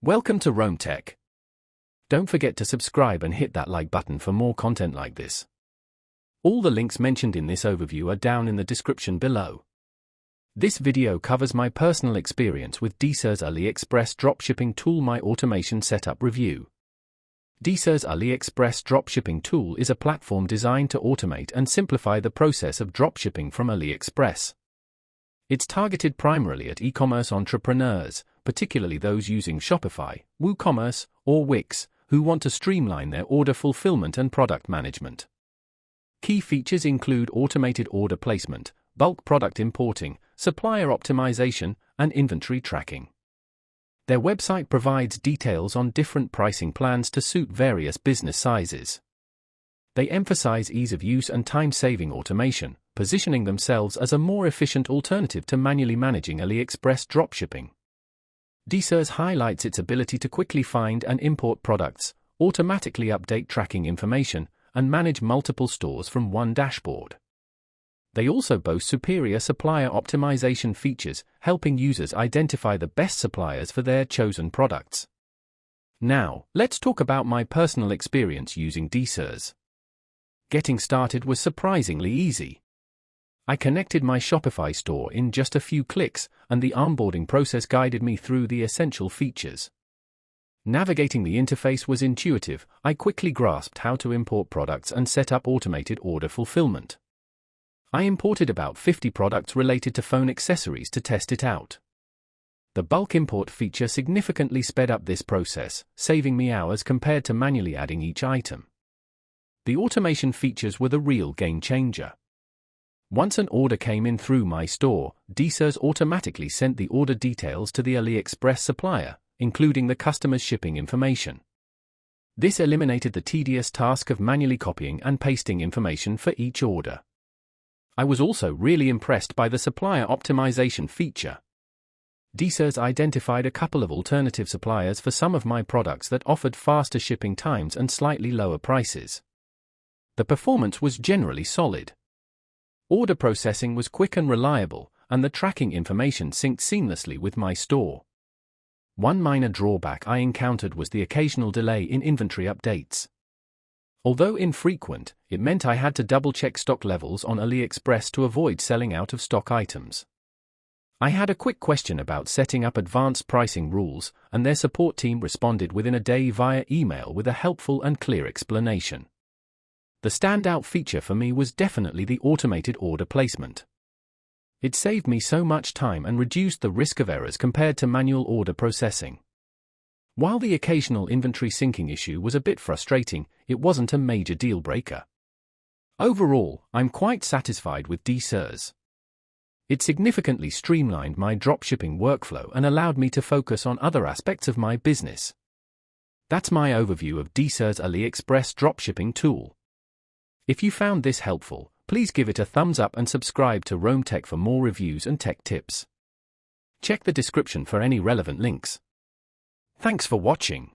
Welcome to Rome Tech. Don't forget to subscribe and hit that like button for more content like this. All the links mentioned in this overview are down in the description below. This video covers my personal experience with DSers AliExpress dropshipping tool, my automation setup review. DSers AliExpress dropshipping tool is a platform designed to automate and simplify the process of dropshipping from AliExpress. It's targeted primarily at e-commerce entrepreneurs, particularly those using Shopify, WooCommerce, or Wix, who want to streamline their order fulfillment and product management. Key features include automated order placement, bulk product importing, supplier optimization, and inventory tracking. Their website provides details on different pricing plans to suit various business sizes. They emphasize ease of use and time-saving automation, positioning themselves as a more efficient alternative to manually managing AliExpress dropshipping. DSers highlights its ability to quickly find and import products, automatically update tracking information, and manage multiple stores from one dashboard. They also boast superior supplier optimization features, helping users identify the best suppliers for their chosen products. Now, let's talk about my personal experience using DSers. Getting started was surprisingly easy. I connected my Shopify store in just a few clicks, and the onboarding process guided me through the essential features. Navigating the interface was intuitive. I quickly grasped how to import products and set up automated order fulfillment. I imported about 50 products related to phone accessories to test it out. The bulk import feature significantly sped up this process, saving me hours compared to manually adding each item. The automation features were the real game changer. Once an order came in through my store, DSers automatically sent the order details to the AliExpress supplier, including the customer's shipping information. This eliminated the tedious task of manually copying and pasting information for each order. I was also really impressed by the supplier optimization feature. DSers identified a couple of alternative suppliers for some of my products that offered faster shipping times and slightly lower prices. The performance was generally solid. Order processing was quick and reliable, and the tracking information synced seamlessly with my store. One minor drawback I encountered was the occasional delay in inventory updates. Although infrequent, it meant I had to double-check stock levels on AliExpress to avoid selling out of stock items. I had a quick question about setting up advanced pricing rules, and their support team responded within a day via email with a helpful and clear explanation. The standout feature for me was definitely the automated order placement. It saved me so much time and reduced the risk of errors compared to manual order processing. While the occasional inventory syncing issue was a bit frustrating, it wasn't a major deal breaker. Overall, I'm quite satisfied with DSers. It significantly streamlined my dropshipping workflow and allowed me to focus on other aspects of my business. That's my overview of DSers AliExpress dropshipping tool. If you found this helpful, please give it a thumbs up and subscribe to Rome Tech for more reviews and tech tips. Check the description for any relevant links. Thanks for watching.